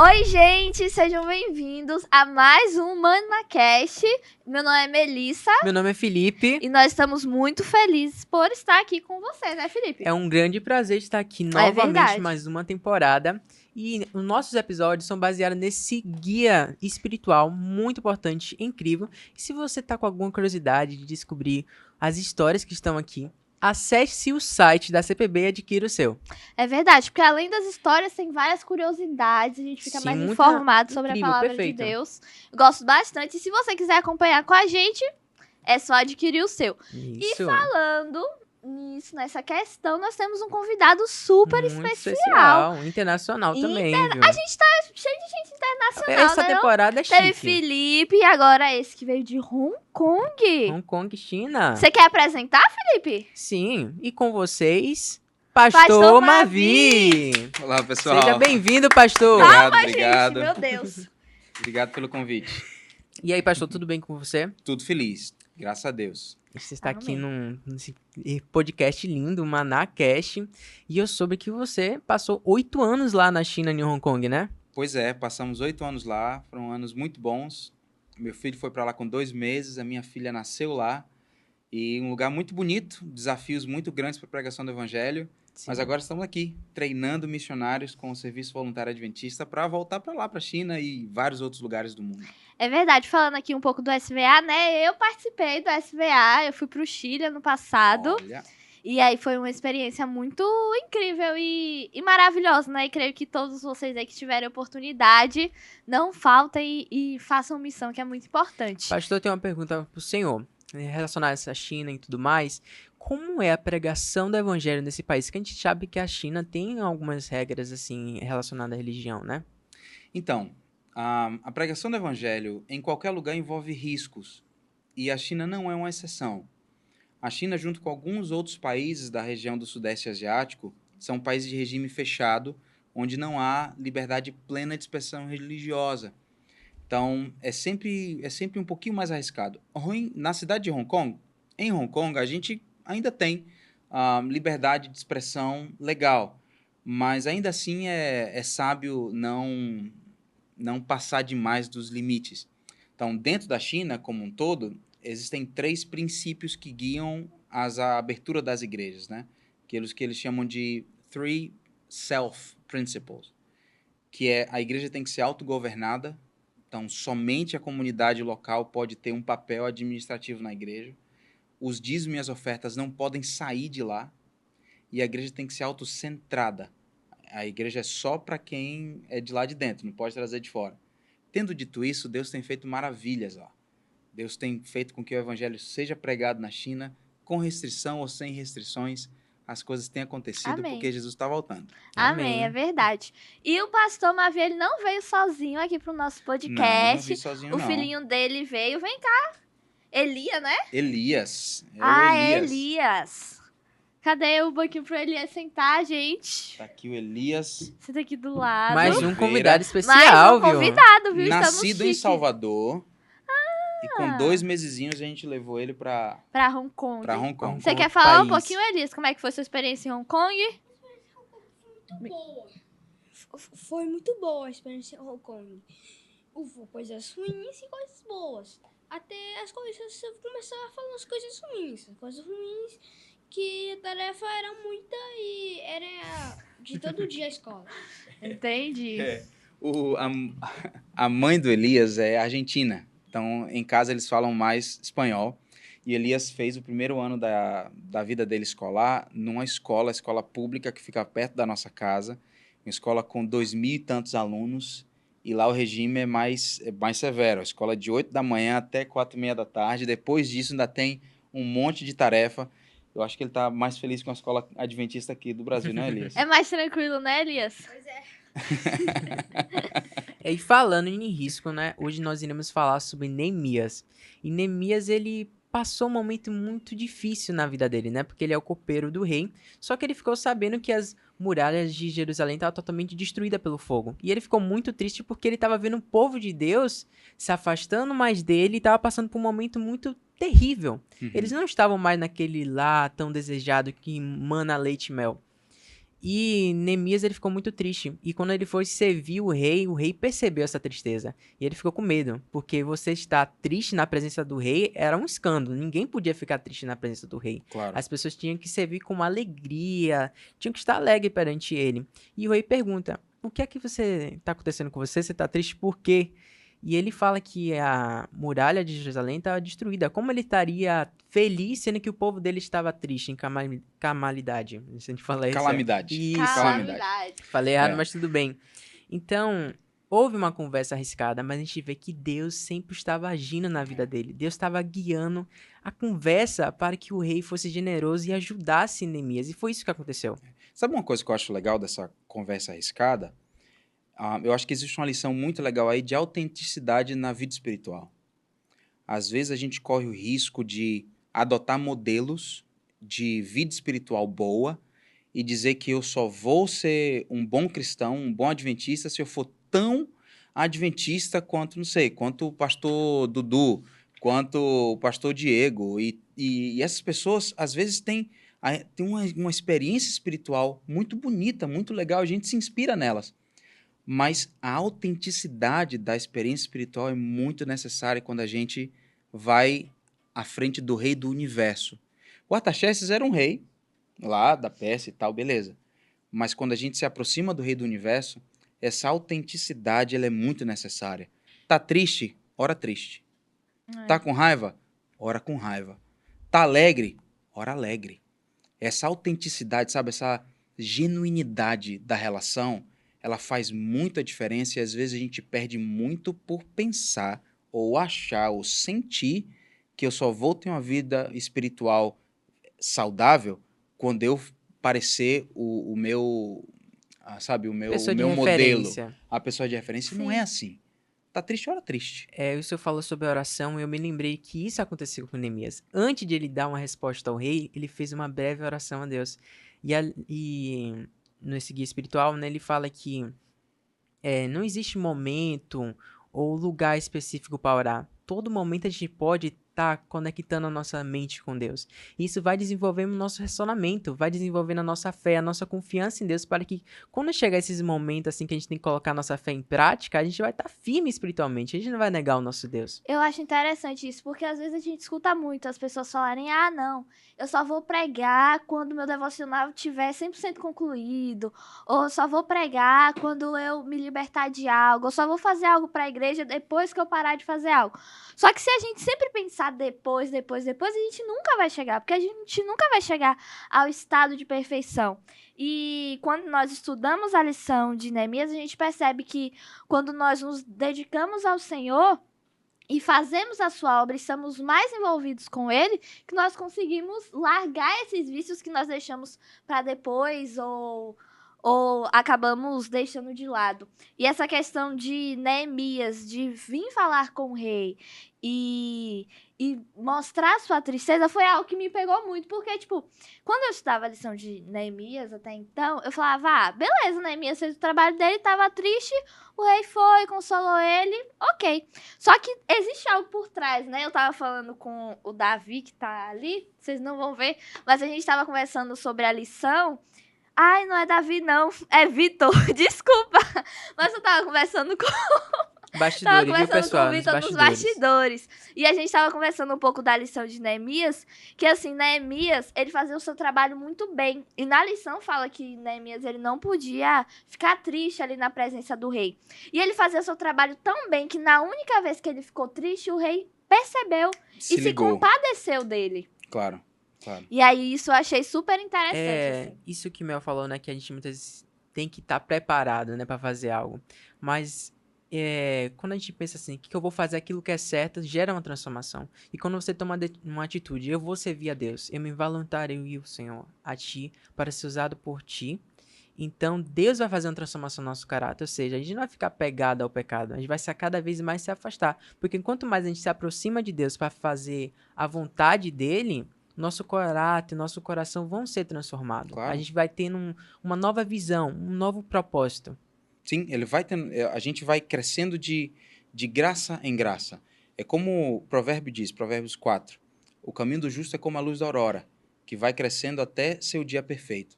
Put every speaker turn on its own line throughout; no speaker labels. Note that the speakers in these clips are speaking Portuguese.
Oi, gente, sejam bem-vindos a mais um ManaCast. Meu nome é Melissa
Meu nome é Felipe.
e nós estamos muito felizes por estar aqui com você, né, Felipe?
É um grande prazer estar aqui
verdade.
novamente mais uma temporada. E os nossos episódios são baseados nesse guia espiritual muito importante, incrível. E se você tá com alguma curiosidade de descobrir as histórias que estão aqui, acesse o site da CPB e adquira o seu.
É verdade, porque além das histórias, tem várias curiosidades, a gente fica
Sim,
mais
muita-
informado sobre a
incrível,
palavra
perfeito.
de Deus. Eu gosto bastante. E se você quiser acompanhar com a gente, é só adquirir o seu.
Isso.
Falando nessa questão, nós temos um convidado super
Muito
especial.
internacional também, viu?
A gente tá cheio de gente internacional,
Essa
né?
temporada é
Teve
chique.
Felipe e agora esse que veio de Hong Kong.
Hong Kong, China.
Você quer apresentar, Felipe?
Sim, e com vocês, Pastor
Pastor
Mavi.
Olá, pessoal.
Seja bem-vindo, pastor.
Obrigado,
Mas,
obrigado.
gente, meu Deus.
Obrigado pelo convite.
E aí, pastor, tudo bem com você?
Tudo feliz, graças a Deus.
Você está aqui
Amém.
nesse podcast lindo, ManaCast, e eu soube que você passou 8 anos lá na China, em Hong Kong, né?
Pois é, passamos 8 anos lá, foram anos muito bons. Meu filho foi para lá com 2 meses, a minha filha nasceu lá. E um lugar muito bonito, desafios muito grandes para a pregação do evangelho.
Sim.
Mas agora estamos aqui, treinando missionários com o Serviço Voluntário Adventista para voltar para lá, para a China e vários outros lugares do mundo.
É verdade, falando aqui um pouco do SVA, né? Eu participei do SVA, eu fui pro Chile ano passado.
Olha,
E aí foi uma experiência muito incrível e maravilhosa, né? E creio que todos vocês aí que tiverem oportunidade, não faltem e façam missão, que é muito importante.
Pastor, eu tenho uma pergunta para o senhor, relacionada a essa China e tudo mais. Como é a pregação do evangelho nesse país? Que a gente sabe que a China tem algumas regras, assim, relacionadas à religião, né?
então, a pregação do evangelho em qualquer lugar envolve riscos. E a China não é uma exceção. A China, junto com alguns outros países da região do Sudeste Asiático, são países de regime fechado, onde não há liberdade plena de expressão religiosa. Então, é sempre um pouquinho mais arriscado. Na cidade de Hong Kong, em Hong Kong, a gente ainda tem liberdade de expressão legal, mas ainda assim é sábio não passar demais dos limites. Então, dentro da China, como um todo, existem 3 princípios que guiam a abertura das igrejas, né? Que eles chamam de 3 self principles, que é a igreja tem que ser autogovernada, então somente a comunidade local pode ter um papel administrativo na igreja, os dízimos e as ofertas não podem sair de lá, e a igreja tem que ser autocentrada. A igreja é só para quem é de lá de dentro, não pode trazer de fora. Tendo dito isso, Deus tem feito maravilhas lá. Deus tem feito com que o evangelho seja pregado na China, com restrição ou sem restrições. As coisas têm acontecido
Amém.
porque Jesus está voltando.
Amém, é verdade. E o pastor Mavi, ele não veio sozinho aqui pro nosso
Não
podcast.
vi sozinho,
O
não.
filhinho dele veio. Vem cá. Elia, né?
Elias. É o Elias.
Elias. Cadê o banquinho pro Elias sentar, gente?
Tá aqui o Elias,
Senta aqui do lado.
Mais um
Oliveira.
convidado
Mais
especial,
um
viu?
convidado, viu? Estamos
nascido em
chiques.
Salvador. E com 2 mesezinhos a gente levou ele pra
Pra Hong Kong.
Hong Kong.
Você
Kong,
quer falar um
país.
pouquinho, Elias? Como é que foi sua experiência em Hong Kong?
Boa. Foi muito boa a experiência em Hong Kong. Houve coisas ruins e coisas boas. Até as coisas, você começar a falar as coisas ruins. As coisas ruins que a tarefa era muita e era de todo dia a escola.
Entendi.
A mãe do Elias é argentina. Então, em casa eles falam mais espanhol. E Elias fez o primeiro ano da vida dele escolar numa escola pública que fica perto da nossa casa. Uma escola com 2.000 e tantos alunos. E lá o regime é mais severo. A escola é de 8 da manhã até 4:30 da tarde. Depois disso ainda tem um monte de tarefa. Eu acho que ele está mais feliz com a escola adventista aqui do Brasil, né, Elias?
É mais tranquilo, né, Elias?
Pois é.
E falando em risco, né? Hoje nós iremos falar sobre Neemias. E Neemias, ele passou um momento muito difícil na vida dele, né? Porque ele é o copeiro do rei. Só que ele ficou sabendo que as muralhas de Jerusalém estavam totalmente destruídas pelo fogo. E ele ficou muito triste porque ele estava vendo o povo de Deus se afastando mais dele e estava passando por um momento muito terrível. Eles não estavam mais naquele lá tão desejado que mana leite e mel. E Neemias, ele ficou muito triste. E quando ele foi servir o rei percebeu essa tristeza. E ele ficou com medo, porque você estar triste na presença do rei era um escândalo. Ninguém podia ficar triste na presença do rei.
Claro.
As pessoas tinham que servir com alegria, tinham que estar alegre perante ele. E o rei pergunta, o que é que está acontecendo com você? Você está triste por quê? E ele fala que a muralha de Jerusalém estava destruída. Como ele estaria feliz, sendo que o povo dele estava triste, em calamidade? Se a gente fala isso.
Calamidade.
Isso.
Calamidade.
Falei errado,
É.
mas tudo bem. Então, houve uma conversa arriscada, mas a gente vê que Deus sempre estava agindo na vida dele. Deus estava guiando a conversa para que o rei fosse generoso e ajudasse Neemias. E foi isso que aconteceu.
Sabe uma coisa que eu acho legal dessa conversa arriscada? Eu acho que existe uma lição muito legal aí de autenticidade na vida espiritual. Às vezes a gente corre o risco de adotar modelos de vida espiritual boa e dizer que eu só vou ser um bom cristão, um bom adventista, se eu for tão adventista quanto, não sei, quanto o pastor Dudu, quanto o pastor Diego. E essas pessoas, às vezes, têm uma experiência espiritual muito bonita, muito legal, a gente se inspira nelas. Mas a autenticidade da experiência espiritual é muito necessária quando a gente vai à frente do rei do universo. O Artaxerxes era um rei, lá da Pérsia e tal, beleza. Mas quando a gente se aproxima do rei do universo, essa autenticidade ela é muito necessária. Tá triste? Ora triste. Tá com raiva? Ora com raiva. Tá alegre? Ora alegre. Essa autenticidade, sabe? Essa genuinidade da relação, ela faz muita diferença e às vezes a gente perde muito por pensar ou achar ou sentir que eu só vou ter uma vida espiritual saudável quando eu parecer o meu, sabe, o meu
Pessoa de
modelo,
referência.
a pessoa de referência. Não
Sim.
é assim. Tá triste, ora triste.
O senhor falou sobre a oração e eu me lembrei que isso aconteceu com Neemias. Antes de ele dar uma resposta ao rei, ele fez uma breve oração a Deus. E nesse guia espiritual, né, ele fala que não existe momento ou lugar específico para orar. Todo momento a gente pode estar conectando a nossa mente com Deus. Isso vai desenvolvendo o nosso relacionamento, vai desenvolvendo a nossa fé, a nossa confiança em Deus, para que quando chegar esses momentos assim que a gente tem que colocar a nossa fé em prática, a gente vai estar firme espiritualmente, a gente não vai negar o nosso Deus.
Eu acho interessante isso, porque às vezes a gente escuta muito as pessoas falarem, ah, não, eu só vou pregar quando meu devocional estiver 100% concluído, ou eu só vou pregar quando eu me libertar de algo, eu só vou fazer algo para a igreja depois que eu parar de fazer algo. Só que se a gente sempre pensar depois, a gente nunca vai chegar, porque a gente nunca vai chegar ao estado de perfeição. E quando nós estudamos a lição de Neemias, a gente percebe que quando nós nos dedicamos ao Senhor e fazemos a sua obra e estamos mais envolvidos com Ele, que nós conseguimos largar esses vícios que nós deixamos para depois ou acabamos deixando de lado. E essa questão de Neemias, de vir falar com o rei e mostrar sua tristeza foi algo que me pegou muito, porque, tipo, quando eu estudava a lição de Neemias até então, eu falava, beleza, Neemias fez o trabalho dele, tava triste, o rei foi, consolou ele, ok. Só que existe algo por trás, né? Eu tava falando com o Davi, que tá ali, vocês não vão ver, mas a gente tava conversando sobre a lição. Ai, não é Davi, não. É Vitor. Desculpa. Mas eu tava conversando com
Bastidores, viu, pessoal?
o Vitor nos bastidores. E a gente tava conversando um pouco da lição de Neemias, que assim, Neemias, ele fazia o seu trabalho muito bem. E na lição fala que Neemias, ele não podia ficar triste ali na presença do rei. E ele fazia o seu trabalho tão bem que na única vez que ele ficou triste, o rei percebeu e se compadeceu dele.
Claro, claro.
E aí isso eu achei super interessante. Assim.
Isso que o Mel falou, né? Que a gente muitas vezes tem que estar preparado, né? Pra fazer algo. Mas quando a gente pensa assim, o que eu vou fazer aquilo que é certo, gera uma transformação. E quando você toma uma atitude, eu vou servir a Deus, eu me voluntario, Senhor, a Ti, para ser usado por Ti. Então, Deus vai fazer uma transformação no nosso caráter. Ou seja, a gente não vai ficar pegado ao pecado. A gente vai cada vez mais se afastar. Porque quanto mais a gente se aproxima de Deus para fazer a vontade dele, nosso caráter, nosso coração vão ser transformados.
Claro.
A gente vai tendo uma nova visão, um novo propósito.
Sim, a gente vai crescendo de graça em graça. É como o provérbio diz, Provérbios 4. O caminho do justo é como a luz da aurora, que vai crescendo até ser o dia perfeito.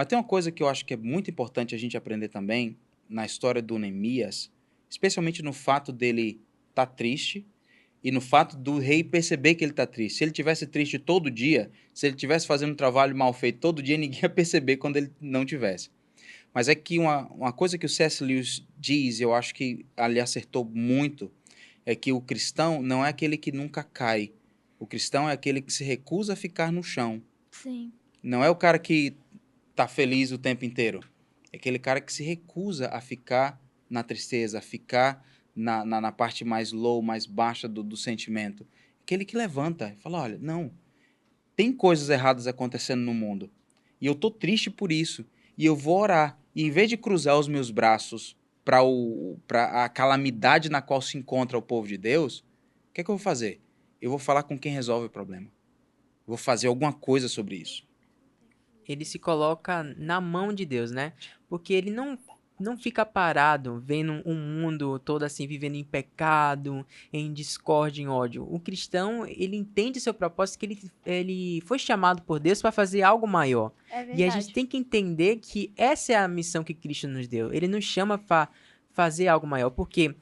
Mas tem uma coisa que eu acho que é muito importante a gente aprender também na história do Neemias, especialmente no fato dele estar triste e no fato do rei perceber que ele está triste. Se ele tivesse triste todo dia, se ele tivesse fazendo um trabalho mal feito todo dia, ninguém ia perceber quando ele não tivesse. Mas é que uma coisa que o C.S. Lewis diz, eu acho que ali acertou muito, é que o cristão não é aquele que nunca cai. O cristão é aquele que se recusa a ficar no chão.
Sim.
Não é o cara que tá feliz o tempo inteiro. É aquele cara que se recusa a ficar na tristeza, a ficar na parte mais low, mais baixa do sentimento. Aquele que levanta e fala, olha, não, tem coisas erradas acontecendo no mundo. E eu tô triste por isso. E eu vou orar. E em vez de cruzar os meus braços para a calamidade na qual se encontra o povo de Deus, o que é que eu vou fazer? Eu vou falar com quem resolve o problema. Vou fazer alguma coisa sobre isso.
Ele se coloca na mão de Deus, né? Porque ele não fica parado vendo um mundo todo assim, vivendo em pecado, em discórdia, em ódio. O cristão, ele entende seu propósito, que ele foi chamado por Deus para fazer algo maior.
É
E a gente
verdade.
tem que entender que essa é a missão que Cristo nos deu. Ele nos chama para fazer algo maior, porque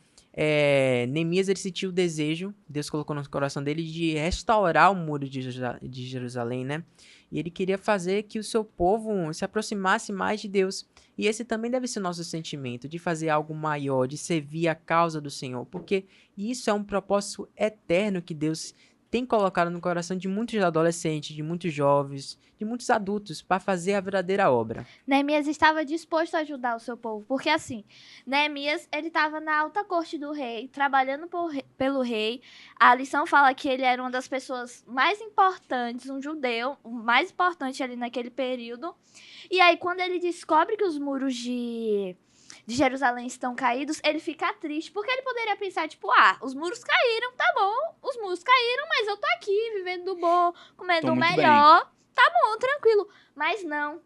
Neemias, ele sentiu o desejo, Deus colocou no coração dele, de restaurar o muro de Jerusalém, né? E ele queria fazer que o seu povo se aproximasse mais de Deus. E esse também deve ser o nosso sentimento, de fazer algo maior, de servir a causa do Senhor, porque isso é um propósito eterno que Deus tem colocado no coração de muitos adolescentes, de muitos jovens, de muitos adultos, para fazer a verdadeira obra.
Neemias estava disposto a ajudar o seu povo, porque assim, Neemias, ele estava na alta corte do rei, trabalhando pelo rei. A lição fala que ele era uma das pessoas mais importantes, um judeu, o mais importante ali naquele período. E aí, quando ele descobre que os muros de Jerusalém estão caídos, ele fica triste, porque ele poderia pensar, tipo, os muros caíram, tá bom, os muros caíram, mas eu tô aqui, vivendo do bom, comendo
Tô
o
muito
melhor, tá bom, tranquilo. Mas não,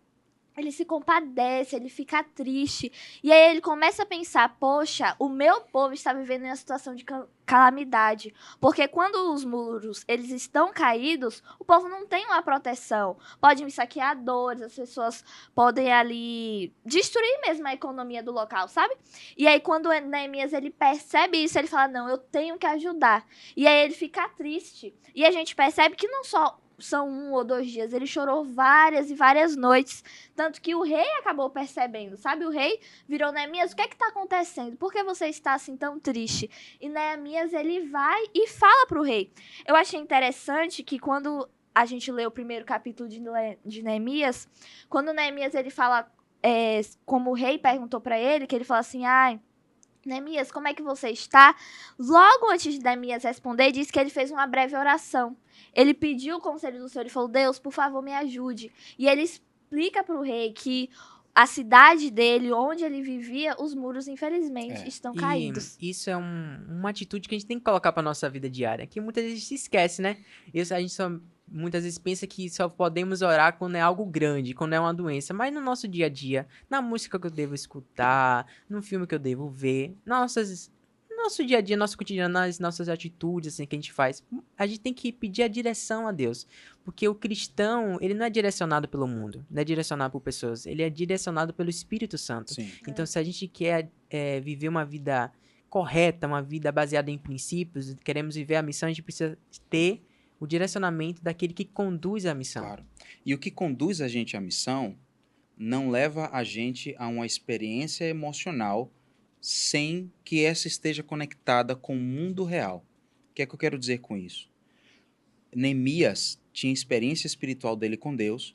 ele se compadece, ele fica triste. E aí ele começa a pensar, poxa, o meu povo está vivendo em uma situação de calamidade. Porque quando os muros eles estão caídos, o povo não tem uma proteção. Podem vir saqueadores, as pessoas podem ali destruir mesmo a economia do local, sabe? E aí quando Neemias ele percebe isso, ele fala, não, eu tenho que ajudar. E aí ele fica triste. E a gente percebe que não só são 1 ou 2 dias, ele chorou várias e várias noites. Tanto que o rei acabou percebendo, sabe? O rei virou Neemias, o que é que tá acontecendo? Por que você está assim tão triste? E Neemias, ele vai e fala pro rei. Eu achei interessante que quando a gente lê o primeiro capítulo de Neemias, quando Neemias, ele fala, como o rei perguntou pra ele, que ele fala assim, ai, Neemias, como é que você está? Logo antes de Neemias responder, disse que ele fez uma breve oração. Ele pediu o conselho do Senhor e falou, Deus, por favor, me ajude. E ele explica para o rei que a cidade dele, onde ele vivia, os muros, infelizmente, estão
E
caídos.
isso é uma atitude que a gente tem que colocar para nossa vida diária, que muitas vezes se esquece, né? A gente muitas vezes pensa que só podemos orar quando é algo grande, quando é uma doença, mas no nosso dia a dia, na música que eu devo escutar, no filme que eu devo ver, nosso dia a dia, nosso cotidiano, nas nossas atitudes assim que a gente faz, a gente tem que pedir a direção a Deus, porque o cristão, ele não é direcionado pelo mundo, não é direcionado por pessoas, ele é direcionado pelo Espírito Santo.
Sim.
Então, se a gente quer viver uma vida correta, uma vida baseada em princípios, queremos viver a missão, a gente precisa ter o direcionamento daquele que conduz a missão.
Claro. E o que conduz a gente à missão não leva a gente a uma experiência emocional sem que essa esteja conectada com o mundo real. O que é que eu quero dizer com isso? Neemias tinha experiência espiritual dele com Deus,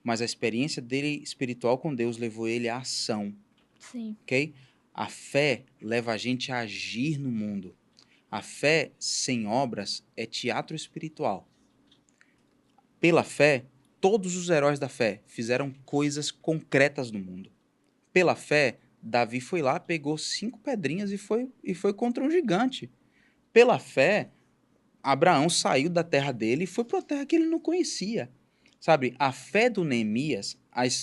mas a experiência dele espiritual com Deus levou ele à ação,
Sim.
ok? A fé leva a gente a agir no mundo. A fé sem obras é teatro espiritual. Pela fé, todos os heróis da fé fizeram coisas concretas no mundo. Pela fé, Davi foi lá, pegou 5 pedrinhas e foi contra um gigante. Pela fé, Abraão saiu da terra dele e foi para a terra que ele não conhecia. Sabe, a fé do Neemias,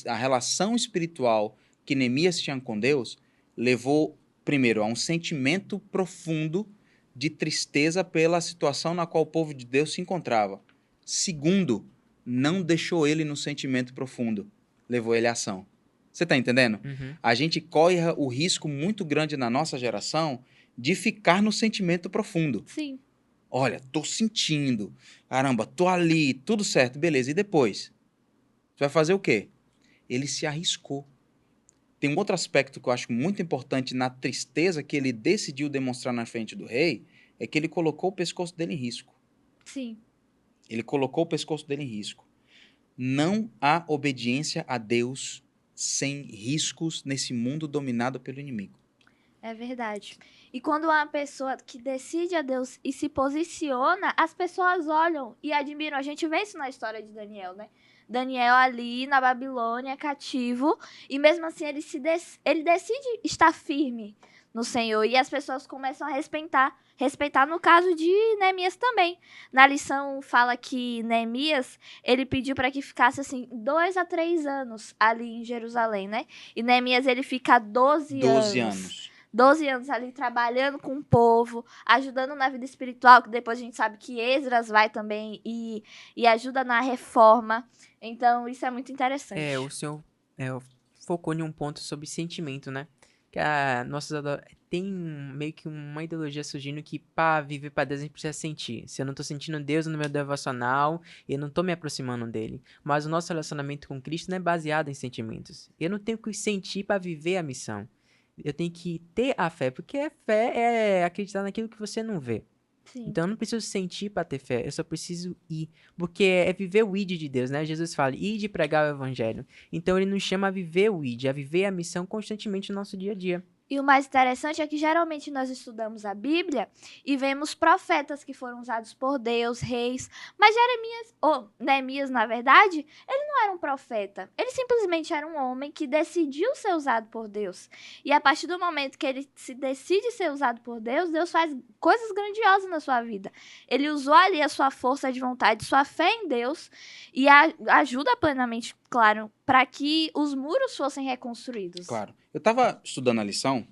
a relação espiritual que Neemias tinha com Deus, levou, primeiro, a um sentimento profundo de tristeza pela situação na qual o povo de Deus se encontrava. Segundo, não deixou ele no sentimento profundo. levou ele à ação. Você tá entendendo?
Uhum.
A gente corre o risco muito grande na nossa geração de ficar no sentimento profundo.
Sim.
Olha, tô sentindo. Caramba, tô ali, tudo certo, beleza. E depois? Você vai fazer o quê? Ele se arriscou. Tem um outro aspecto que eu acho muito importante na tristeza que ele decidiu demonstrar na frente do rei, é que ele colocou o pescoço dele em risco.
Sim.
Ele colocou o pescoço dele em risco. Não há obediência a Deus sem riscos nesse mundo dominado pelo inimigo.
É verdade. E quando uma pessoa que decide a Deus e se posiciona, as pessoas olham e admiram. A gente vê isso na história de Daniel, né? Daniel ali na Babilônia, cativo, e mesmo assim ele decide estar firme no Senhor. E as pessoas começam a respeitar no caso de Neemias também. Na lição fala que Neemias, ele pediu para que ficasse assim 2 a 3 anos ali em Jerusalém, né? E Neemias ele fica 12
12
anos.
anos.
12 anos ali trabalhando com o povo, ajudando na vida espiritual, que depois a gente sabe que Esdras vai também e ajuda na reforma. Então, isso é muito interessante.
O senhor focou em um ponto sobre sentimento, né? Que a tem meio que uma ideologia surgindo que para viver para Deus a gente precisa sentir. Se eu não tô sentindo Deus no meu devocional, eu não tô me aproximando dele. Mas o nosso relacionamento com Cristo não é baseado em sentimentos. Eu não tenho que sentir para viver a missão. Eu tenho que ter a fé, porque a fé é acreditar naquilo que você não vê.
Sim.
Então eu não preciso sentir para ter fé, eu só preciso ir. Porque é viver o id de Deus, né? Jesus fala, ide pregar o evangelho. Então ele nos chama a viver o id, a viver a missão constantemente no nosso dia a dia.
E o mais interessante é que geralmente nós estudamos a Bíblia e vemos profetas que foram usados por Deus, reis, mas Neemias, na verdade, ele não era um profeta. Ele simplesmente era um homem que decidiu ser usado por Deus. E a partir do momento que ele se decide ser usado por Deus, Deus faz coisas grandiosas na sua vida. Ele usou ali a sua força de vontade, sua fé em Deus e ajuda plenamente, claro, para que os muros fossem reconstruídos.
Claro. Eu estava estudando a lição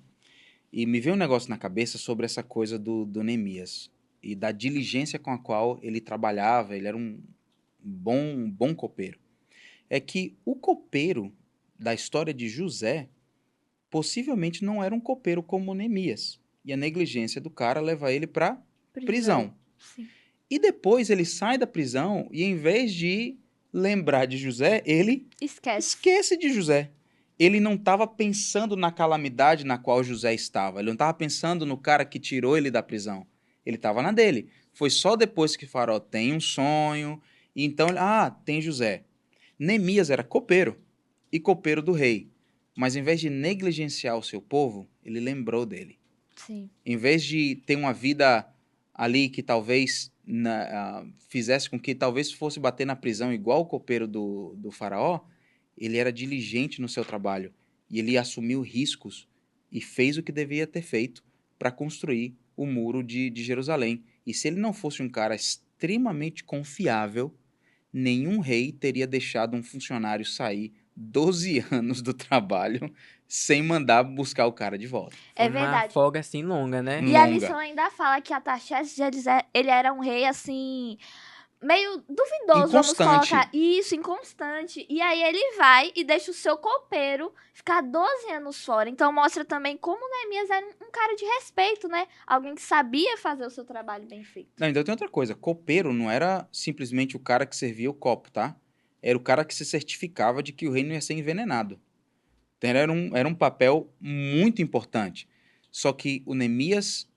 e me veio um negócio na cabeça sobre essa coisa do Neemias e da diligência com a qual ele trabalhava. Ele era um bom copeiro. É que o copeiro da história de José possivelmente não era um copeiro como Neemias. E a negligência do cara leva ele para prisão.
Sim.
E depois ele sai da prisão e, em vez de lembrar de José, ele esquece de José. Ele não estava pensando na calamidade na qual José estava. Ele não estava pensando no cara que tirou ele da prisão. Ele estava na dele. Foi só depois que Faraó tem um sonho. E então, tem José. Neemias era copeiro e copeiro do rei. Mas, em vez de negligenciar o seu povo, ele lembrou dele.
Sim.
Em vez de ter uma vida ali que talvez fizesse com que talvez fosse bater na prisão igual o copeiro do Faraó, ele era diligente no seu trabalho e ele assumiu riscos e fez o que devia ter feito para construir o muro de Jerusalém. E se ele não fosse um cara extremamente confiável, nenhum rei teria deixado um funcionário sair 12 anos do trabalho sem mandar buscar o cara de volta.
É
Uma
verdade.
folga assim longa, né?
E a lição ainda fala que Artaxerxes, ele era um rei assim, meio duvidoso, vamos
Inconstante.
colocar isso, inconstante. E aí ele vai e deixa o seu copeiro ficar 12 anos fora. Então mostra também como Neemias era um cara de respeito, né? Alguém que sabia fazer o seu trabalho bem feito.
Não, então tem outra coisa. Copeiro não era simplesmente o cara que servia o copo, tá? Era o cara que se certificava de que o rei não ia ser envenenado. Então era um papel muito importante. Só que o Neemias,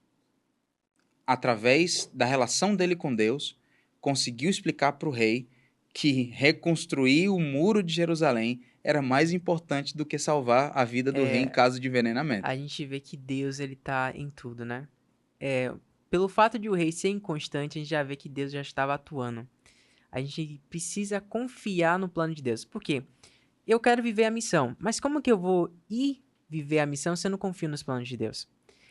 através da relação dele com Deus, conseguiu explicar para o rei que reconstruir o muro de Jerusalém era mais importante do que salvar a vida do rei em caso de envenenamento.
A gente vê que Deus, ele tá em tudo, né? Pelo fato de o rei ser inconstante, a gente já vê que Deus já estava atuando. A gente precisa confiar no plano de Deus. Por quê? Eu quero viver a missão, mas como que eu vou ir viver a missão se eu não confio nos planos de Deus?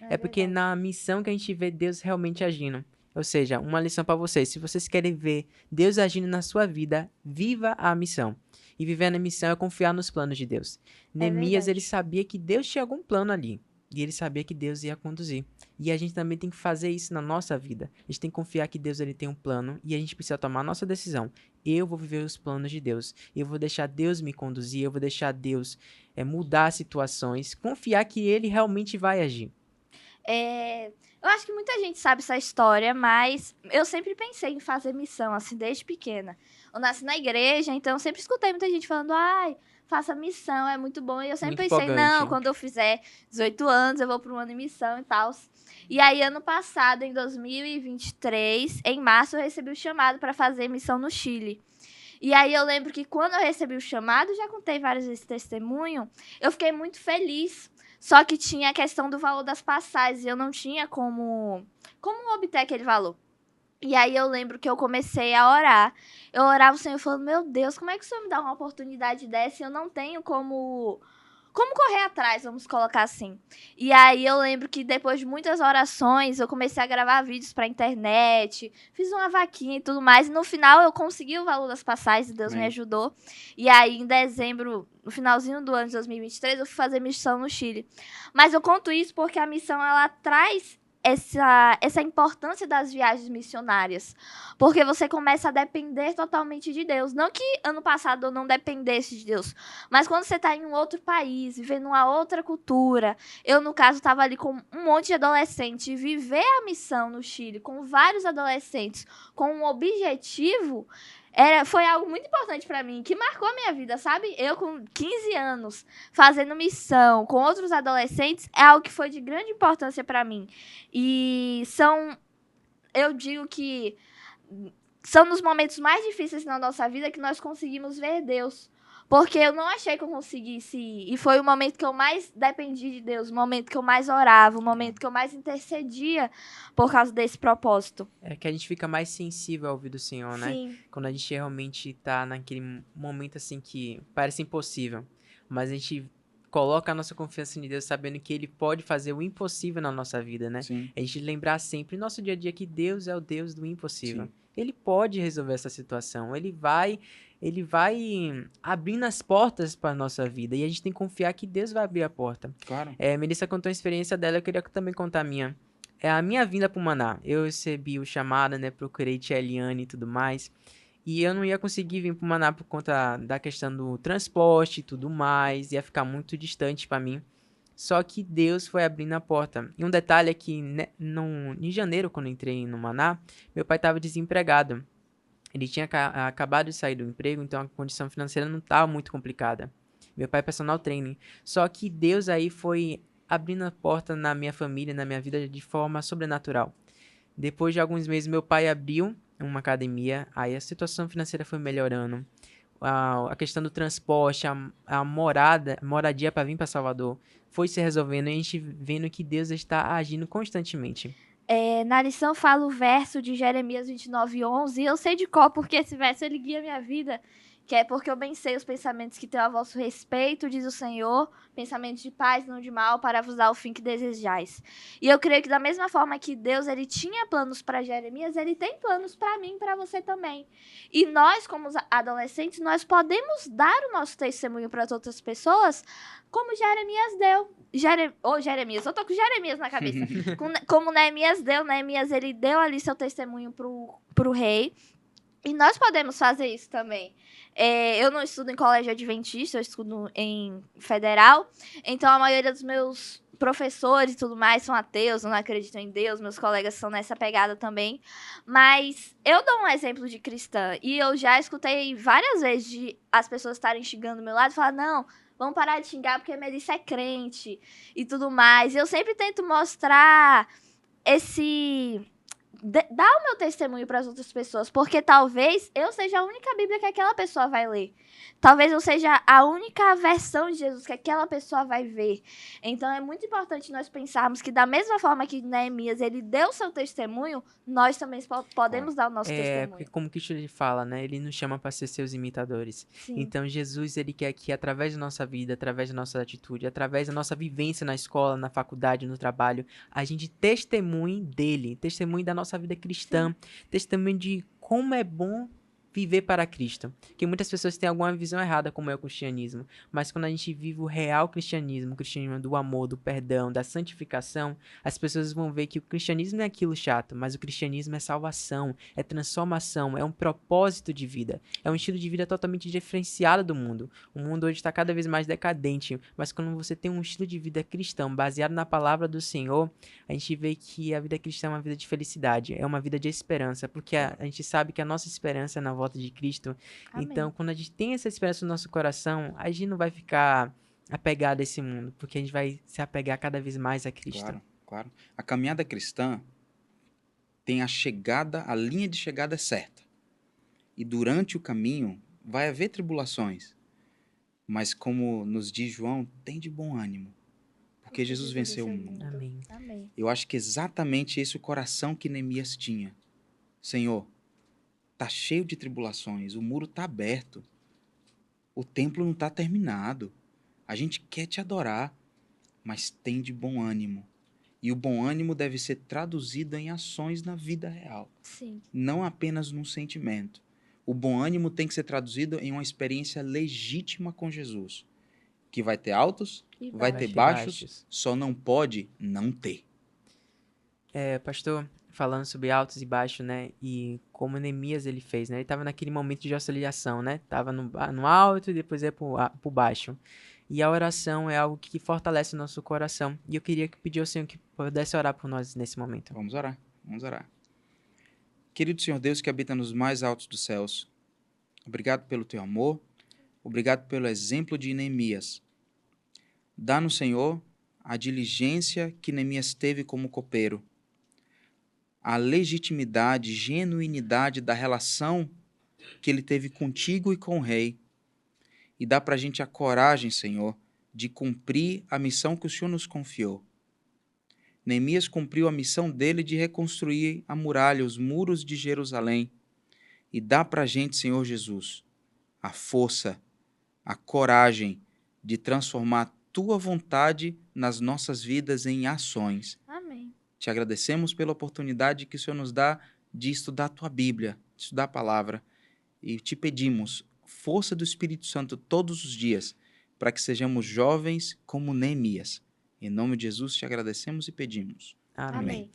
É porque na missão que a gente vê Deus realmente agindo. Ou seja, uma lição para vocês. Se vocês querem ver Deus agindo na sua vida, viva a missão. E viver na missão é confiar nos planos de Deus. Neemias, ele sabia que Deus tinha algum plano ali. E ele sabia que Deus ia conduzir. E a gente também tem que fazer isso na nossa vida. A gente tem que confiar que Deus ele tem um plano e a gente precisa tomar a nossa decisão. Eu vou viver os planos de Deus. Eu vou deixar Deus me conduzir. Eu vou deixar Deus mudar as situações. Confiar que ele realmente vai agir.
Eu acho que muita gente sabe essa história, mas eu sempre pensei em fazer missão, assim, desde pequena. Eu nasci na igreja, então eu sempre escutei muita gente falando, ai, faça missão, é muito bom. E eu sempre
Muito
pensei, não,
empolgante.
quando eu fizer 18 anos, eu vou para um ano de missão e tal. E aí, ano passado, em 2023, em março, eu recebi o chamado para fazer missão no Chile. E aí eu lembro que quando eu recebi o chamado, já contei várias vezes esse testemunho, eu fiquei muito feliz. Só que tinha a questão do valor das passagens e eu não tinha como obter aquele valor. E aí eu lembro que eu comecei a orar. Eu orava o Senhor falando, meu Deus, como é que o Senhor me dá uma oportunidade dessa e eu não tenho como correr atrás, vamos colocar assim. E aí eu lembro que depois de muitas orações, eu comecei a gravar vídeos pra internet, fiz uma vaquinha e tudo mais, e no final eu consegui o valor das passagens, Deus me ajudou. E aí em dezembro, no finalzinho do ano de 2023, eu fui fazer missão no Chile. Mas eu conto isso porque a missão, ela traz essa importância das viagens missionárias. Porque você começa a depender totalmente de Deus. Não que ano passado eu não dependesse de Deus, mas quando você está em um outro país, vivendo uma outra cultura, eu, no caso, estava ali com um monte de adolescente, e viver a missão no Chile com vários adolescentes, com um objetivo, foi algo muito importante para mim, que marcou a minha vida, sabe? Eu, com 15 anos, fazendo missão com outros adolescentes, é algo que foi de grande importância para mim. E eu digo que são nos momentos mais difíceis na nossa vida que nós conseguimos ver Deus. Porque eu não achei que eu conseguisse ir. E foi o momento que eu mais dependi de Deus, o momento que eu mais orava, o momento que eu mais intercedia por causa desse propósito.
É que a gente fica mais sensível ao ouvir do Senhor, né?
Sim.
Quando a gente realmente tá naquele momento assim que parece impossível, mas a gente coloca a nossa confiança em Deus sabendo que Ele pode fazer o impossível na nossa vida, né?
Sim.
A gente lembrar sempre no nosso dia a dia que Deus é o Deus do impossível.
Sim.
Ele pode resolver essa situação, Ele vai abrindo as portas para a nossa vida e a gente tem que confiar que Deus vai abrir a porta.
Claro.
Melissa contou a experiência dela, eu queria também contar a minha. A minha vinda pro Maná, eu recebi o chamado, né, procurei tia Eliane e tudo mais, e eu não ia conseguir vir pro Maná por conta da questão do transporte e tudo mais, ia ficar muito distante pra mim, só que Deus foi abrindo a porta. E um detalhe é que, né, em janeiro, quando eu entrei no Maná, meu pai estava desempregado, ele tinha acabado de sair do emprego, então a condição financeira não estava muito complicada, meu pai é personal training, só que Deus aí foi abrindo a porta na minha família, na minha vida de forma sobrenatural. Depois de alguns meses, meu pai abriu uma academia, aí a situação financeira foi melhorando. A questão do transporte, a moradia para vir para Salvador foi se resolvendo e a gente vendo que Deus está agindo constantemente.
Na lição fala o verso de Jeremias 29:11, e eu sei de qual, porque esse verso ele guia a minha vida, que é porque eu bem sei os pensamentos que tenho a vosso respeito, diz o Senhor, pensamentos de paz, não de mal, para vos dar o fim que desejais. E eu creio que da mesma forma que Deus ele tinha planos para Jeremias, ele tem planos para mim e para você também. E nós, como adolescentes, nós podemos dar o nosso testemunho para as outras pessoas, como Jeremias deu. Jeremias, eu tô com Jeremias na cabeça. Como Neemias deu, Neemias ele deu ali seu testemunho pro rei. E nós podemos fazer isso também. Eu não estudo em colégio adventista, eu estudo em federal. Então, a maioria dos meus professores e tudo mais são ateus, não acreditam em Deus. Meus colegas são nessa pegada também. Mas eu dou um exemplo de cristã. E eu já escutei várias vezes de as pessoas estarem xingando do meu lado e falar, não, vamos parar de xingar porque a Melissa é crente e tudo mais. E eu sempre tento mostrar dar o meu testemunho para as outras pessoas, porque talvez eu seja a única Bíblia que aquela pessoa vai ler. Talvez eu seja a única versão de Jesus que aquela pessoa vai ver. Então é muito importante nós pensarmos que da mesma forma que Neemias ele deu seu testemunho, nós também podemos dar o nosso testemunho.
Porque como Cristo ele fala, né? Ele nos chama para ser seus imitadores.
Sim.
Então Jesus ele quer que através da nossa vida, através da nossa atitude, através da nossa vivência na escola, na faculdade, no trabalho, a gente testemunhe dele, testemunhe da nossa vida cristã, testemunhe de como é bom viver para Cristo. Porque muitas pessoas têm alguma visão errada como é o cristianismo. Mas quando a gente vive o real cristianismo, o cristianismo do amor, do perdão, da santificação, as pessoas vão ver que o cristianismo não é aquilo chato, mas o cristianismo é salvação, é transformação, é um propósito de vida. É um estilo de vida totalmente diferenciado do mundo. O mundo hoje está cada vez mais decadente, mas quando você tem um estilo de vida cristão baseado na palavra do Senhor, a gente vê que a vida cristã é uma vida de felicidade, é uma vida de esperança, porque a gente sabe que a nossa esperança é na volta de Cristo.
Amém.
Então, quando a gente tem essa esperança no nosso coração, a gente não vai ficar apegado a esse mundo, porque a gente vai se apegar cada vez mais a Cristo.
Claro, claro. A caminhada cristã tem a linha de chegada é certa. E durante o caminho vai haver tribulações. Mas como nos diz João, tem de bom ânimo. Porque Jesus venceu o mundo.
Amém.
Amém.
Eu acho que exatamente esse é o coração que Neemias tinha. Senhor, tá cheio de tribulações, o muro tá aberto, o templo não tá terminado, a gente quer te adorar, mas tem de bom ânimo. E o bom ânimo deve ser traduzido em ações na vida real,
Sim.
não apenas num sentimento. O bom ânimo tem que ser traduzido em uma experiência legítima com Jesus, que vai ter altos,
E
vai
baixo.
ter baixos, só não pode não ter.
Pastor, falando sobre altos e baixos, né? E como Neemias ele fez, né? Ele estava naquele momento de oscilação, né? Tava no alto e depois ia pro baixo. E a oração é algo que fortalece o nosso coração. E eu queria pedir ao Senhor que pudesse orar por nós nesse momento.
Vamos orar, vamos orar. Querido Senhor Deus que habita nos mais altos dos céus, obrigado pelo teu amor, obrigado pelo exemplo de Neemias. Dá-nos, Senhor, a diligência que Neemias teve como copeiro, a legitimidade, genuinidade da relação que ele teve contigo e com o rei. E dá para a gente a coragem, Senhor, de cumprir a missão que o Senhor nos confiou. Neemias cumpriu a missão dele de reconstruir a muralha, os muros de Jerusalém. E dá para a gente, Senhor Jesus, a força, a coragem de transformar a tua vontade nas nossas vidas em ações.
Amém.
Te agradecemos pela oportunidade que o Senhor nos dá de estudar a tua Bíblia, de estudar a palavra. E te pedimos força do Espírito Santo todos os dias, para que sejamos jovens como Neemias. Em nome de Jesus te agradecemos e pedimos.
Amém.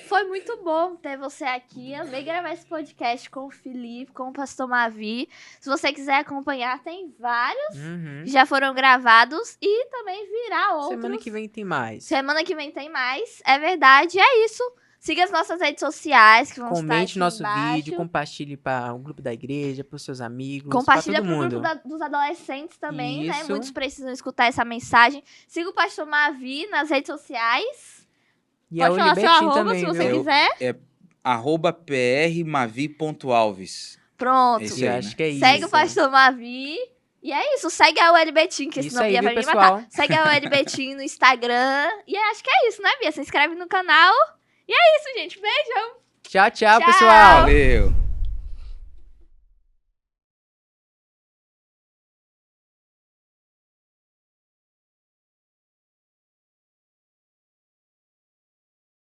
Foi muito bom ter você aqui. Eu amei gravar esse podcast com o Felipe, com o Pastor Mavi. Se você quiser acompanhar, tem vários
Uhum.
que já foram gravados e também virá outros.
Semana que vem tem mais.
Semana que vem tem mais. É verdade, é isso. Siga as nossas redes sociais que vão estar
Comente
aqui
nosso
embaixo.
vídeo, compartilhe para o grupo da igreja, para os seus amigos,
Compartilha
para
pro
todo
grupo
mundo.
dos adolescentes também, né?
Isso.
Muitos precisam escutar essa mensagem. Siga o Pastor Mavi nas redes sociais.
E a
Pode falar seu
Olibetinho
arroba
também,
se você
viu?
quiser.
@prmavi.alves.
Pronto.
Esse aí,
Eu acho
né?
que é isso.
Segue o Pastor Mavi. E é isso. Segue a UL Betim, que
Isso
senão
aí,
Bia
viu,
vai me
pessoal?
matar. Segue a UL Betim no Instagram. E acho que é isso, né, Bia? Se inscreve no canal. E é isso, gente. Beijo.
Tchau, tchau,
Tchau.
pessoal.
Valeu!